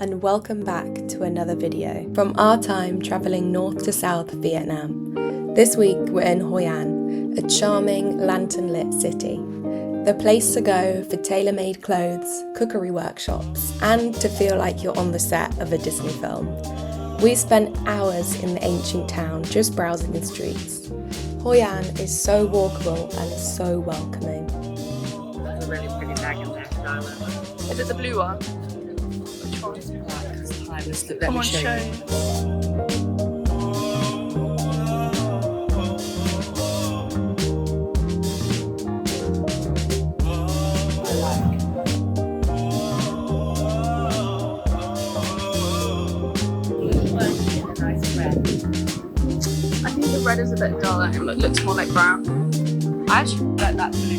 and welcome back to another video from our time travelling north to south Vietnam. This week we're in Hoi An, a charming lantern-lit city. The place to go for tailor-made clothes, cookery workshops, and to feel like you're on the set of a Disney film. We spent hours in the ancient town just browsing the streets. Hoi An is so walkable and so welcoming. There's a really pretty bag in there. Is it the blue one? Which one? Come on, show. I think the red is a bit duller and it looks more like brown. I actually like that blue.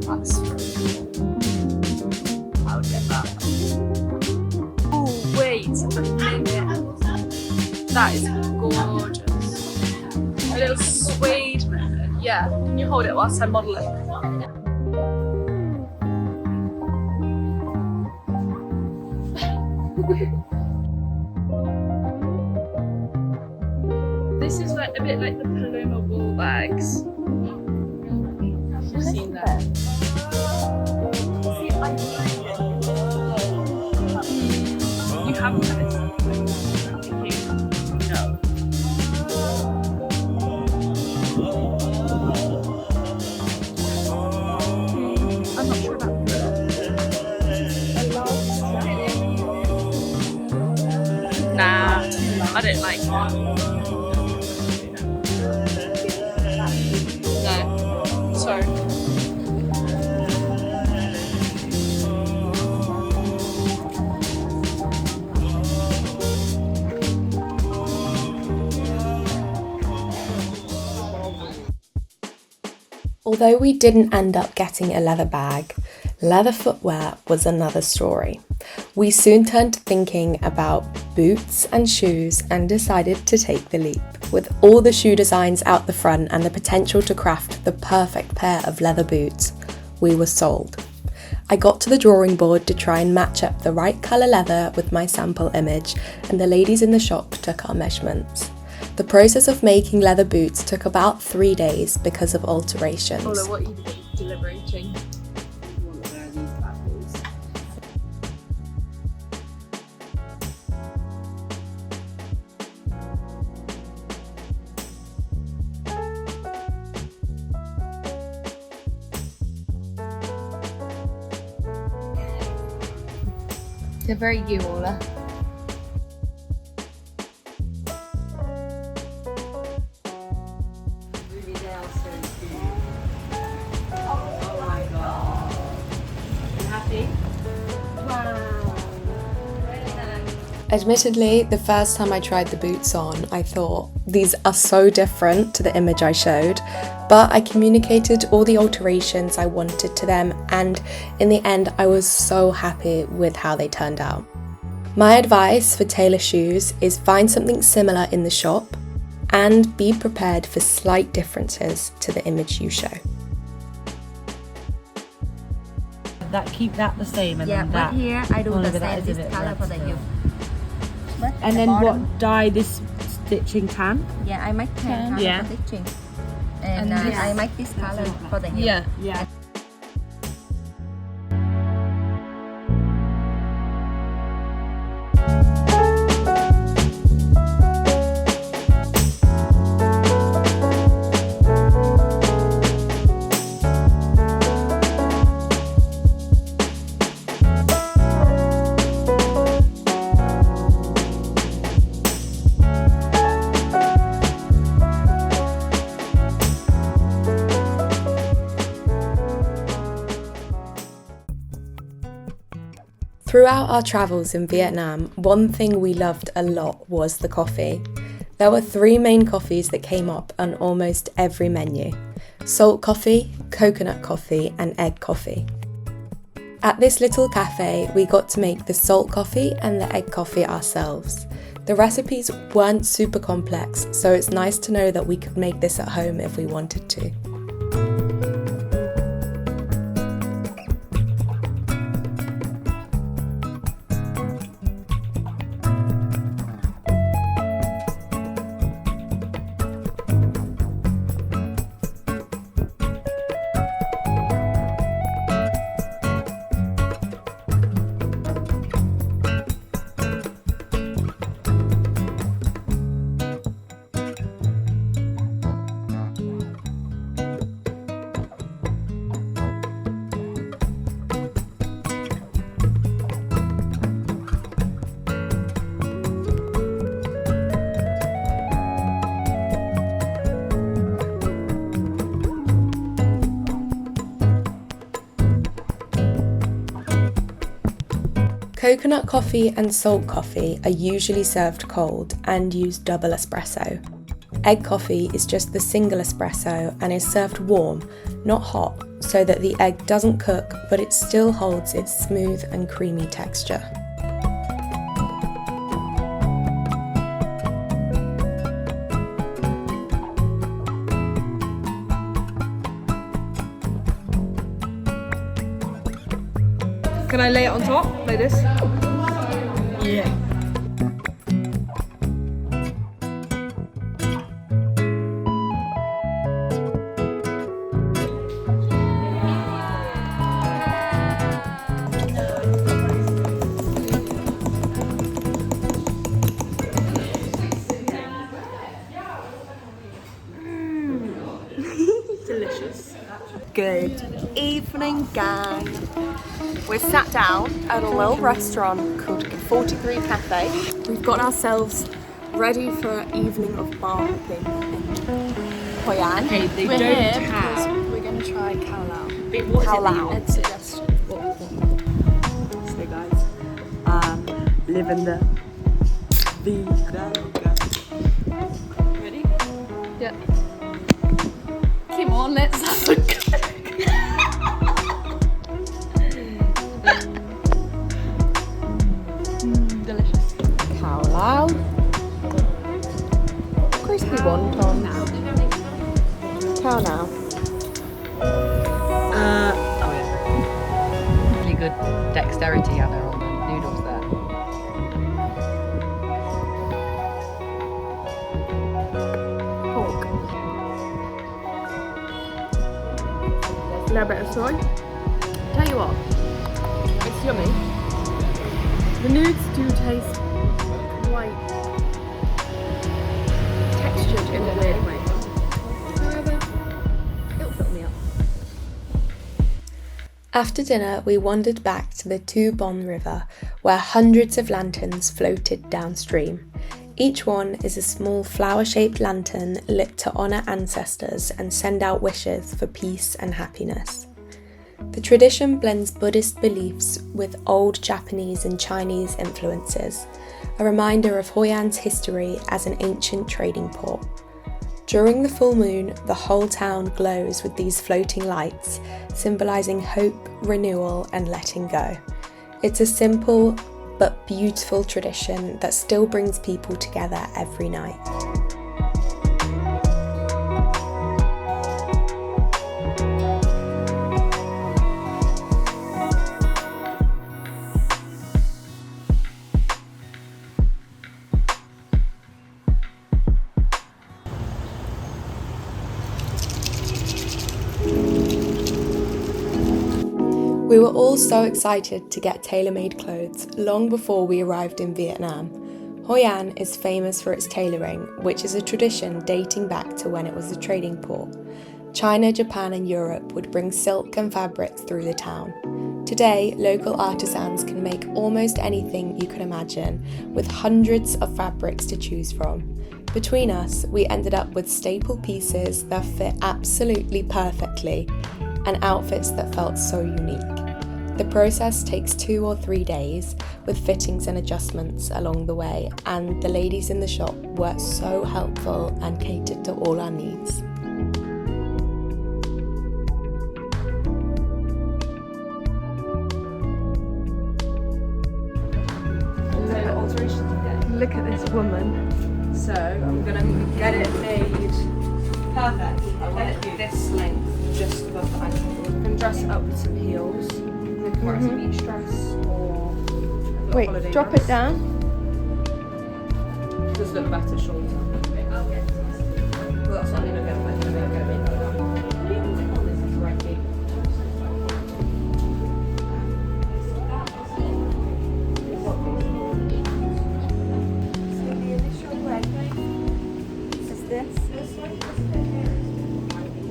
That's I would get that. Oh wait a minute. That is gorgeous. A little suede method. Yeah. Can you hold it whilst I model it? This is like a bit like the Paloma wool bags. You've seen that. You haven't had it. No. I'm not sure about that. Nah, I don't like that. No, sorry. Although we didn't end up getting a leather bag, leather footwear was another story. We soon turned to thinking about boots and shoes and decided to take the leap. With all the shoe designs out the front and the potential to craft the perfect pair of leather boots, we were sold. I got to the drawing board to try and match up the right colour leather with my sample image, and the ladies in the shop took our measurements. The process of making leather boots took about 3 days because of alterations. Paula, what are you deliberating? They're very you, Ola. Admittedly, the first time I tried the boots on, I thought, these are so different to the image I showed, but I communicated all the alterations I wanted to them, and in the end, I was so happy with how they turned out. My advice for tailor shoes is find something similar in the shop and be prepared for slight differences to the image you show. Keep that the same, and Yeah, then but that. here I do the that same is a this bit color red for the still. heel. But And the then bottom, what dye this stitching tan? Yeah, I make tan Yeah. for stitching, and this- I make this color for the heel. Yeah. Throughout our travels in Vietnam, one thing we loved a lot was the coffee. There were 3 main coffees that came up on almost every menu: salt coffee, coconut coffee, and egg coffee. At this little cafe, we got to make the salt coffee and the egg coffee ourselves. The recipes weren't super complex, so it's nice to know that we could make this at home if we wanted to. Coconut coffee and salt coffee are usually served cold and use double espresso. Egg coffee is just the single espresso and is served warm, not hot, so that the egg doesn't cook but it still holds its smooth and creamy texture. Can I lay it on top like this? Yeah. Delicious. Good evening, gang. We're sat down at a little restaurant called 43 Cafe. We've got ourselves ready for an evening of bar hopping in Hoi An. Okay, they We're don't here have. because we're going to try Cao Lau. Wait, what is Cao it that you Lau. want? Ed's suggestion. So guys, live in the Ready? Yeah. Come on, let's have a go. Delicious. Cao Lau. Crispy wonton. Cao Lau. Oh yeah. Really good dexterity, Anna, on the noodles there. Pork. A little bit of soy. Tell you what, it's yummy. The nudes do taste quite textured in a weird way. However, it'll fill me up. After dinner, we wandered back to the Tu Bon River, where hundreds of lanterns floated downstream. Each one is a small flower-shaped lantern lit to honour ancestors and send out wishes for peace and happiness. The tradition blends Buddhist beliefs with old Japanese and Chinese influences, a reminder of Hoi An's history as an ancient trading port. During the full moon, the whole town glows with these floating lights, symbolising hope, renewal and letting go. It's a simple but beautiful tradition that still brings people together every night. We were all so excited to get tailor-made clothes long before we arrived in Vietnam. Hoi An is famous for its tailoring, which is a tradition dating back to when it was a trading port. China, Japan and Europe would bring silk and fabrics through the town. Today, local artisans can make almost anything you can imagine, with hundreds of fabrics to choose from. Between us, we ended up with staple pieces that fit absolutely perfectly, and outfits that felt so unique. The process takes 2 or 3 days, with fittings and adjustments along the way, and the ladies in the shop were so helpful and catered to all our needs. Look at this woman. So I'm gonna get it made perfect. I want it this length, just above the ankle. You can dress it up with some heels. You can wear it as a beach dress or a Wait, holiday drop dress. it down. Does look better shorter. Well, that's what I'm gonna go with. I'm gonna go with that. This is ready.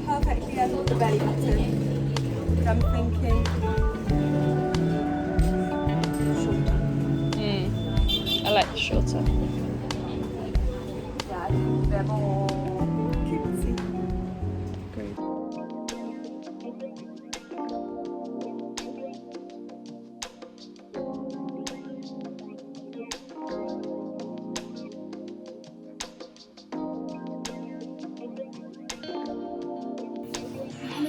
Perfectly over the belly button. But I'm thinking shorter. I like the shorter. Yeah, they're more cutesy.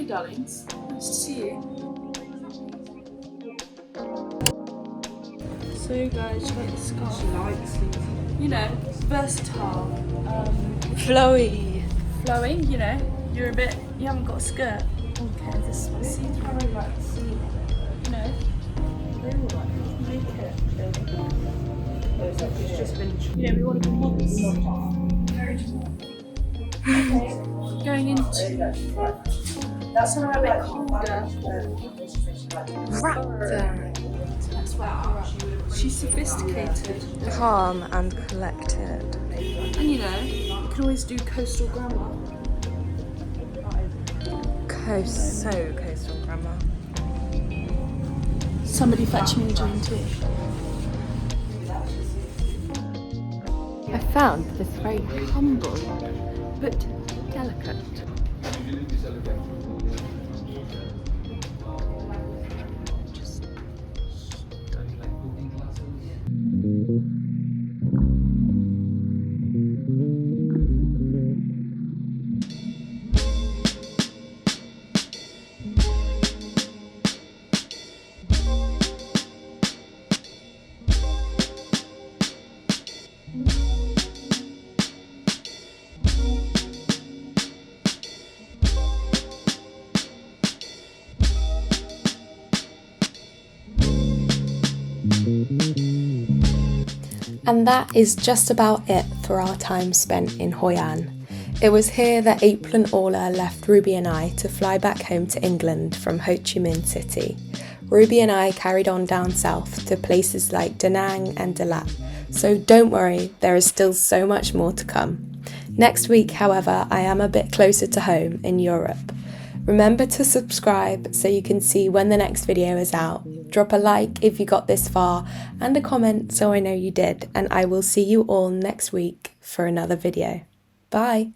Hey darlings, nice to see you. So guys, you like the scarf? She likes it. You know, versatile. Flowy. Flowing, you know. You haven't got a skirt. Okay, this see-through. You know. Make it. It's just been, you know, we want to be modest. Very small. Okay. Going into somewhere a bit colder. That's why she's sophisticated. Calm and collected. And you know, you can always do coastal grammar. Coastal grammar. Somebody fetch me a gin tea. I found this very humble but delicate. And that is just about it for our time spent in Hoi An. It was here that April and Orla left Ruby and I to fly back home to England from Ho Chi Minh City. Ruby and I carried on down south to places like Da Nang and Da Lat, so don't worry, there is still so much more to come. Next week, however, I am a bit closer to home in Europe. Remember to subscribe so you can see when the next video is out. Drop a like if you got this far and a comment so I know you did, and I will see you all next week for another video. Bye!